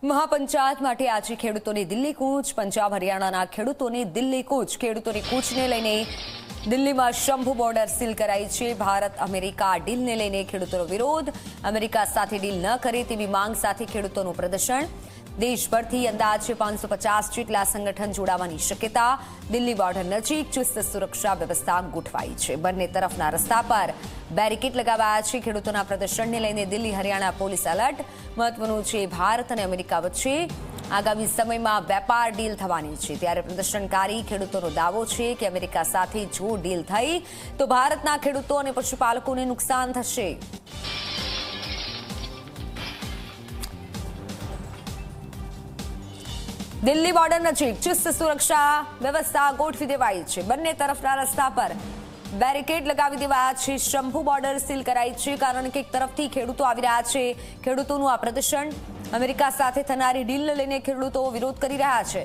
મહાપંચાયત માટે આજે ખેડૂતોની દિલ્હી કૂચ. પંજાબ હરિયાણાના ખેડૂતોની દિલ્હી કૂચ. ખેડૂતોની કૂચને લઈને દિલ્હીમાં શંભુ બોર્ડર સીલ કરાઈ છે. ભારત અમેરિકા ડીલને લઈને ખેડૂતોનો વિરોધ. અમેરિકા સાથે ડીલ ન કરે તેવી માંગ સાથે ખેડૂતોનું પ્રદર્શન. દેશભરથી અંદાજે 550 જેટલા સંગઠન જોડાવાની શક્યતા. દિલ્હી બોર્ડર નજીક ચુસ્ત સુરક્ષા વ્યવસ્થા ગોઠવાઈ છે. બંને તરફના રસ્તા પર બેરિકેડ લગાવાયા છે. ખેડૂતોના પ્રદર્શનને લઈને દિલ્હી હરિયાણા પોલીસ એલર્ટ. મહત્વનું છે, ભારત અને અમેરિકા વચ્ચે આગામી સમયમાં વેપાર ડીલ થવાની છે. ત્યારે પ્રદર્શનકારી ખેડૂતોનો દાવો છે કે અમેરિકા સાથે જો ડીલ થઈ તો ભારતના ખેડૂતો અને પશુપાલકોને નુકસાન થશે. દિલ્હી બોર્ડર નજીક ચુસ્ત સુરક્ષા વ્યવસ્થા ગોઠવી દેવાઈ છે. બંને તરફના રસ્તા પર બેરિકેડ લગાવી દેવાયા છે. શંભુ બોર્ડર સીલ કરાઈ છે કારણ કે એક તરફથી ખેડૂતો આવી રહ્યા છે. ખેડૂતોનું આ પ્રદર્શન અમેરિકા સાથે થનારી ડીલને લઈને ખેડૂતો વિરોધ કરી રહ્યા છે.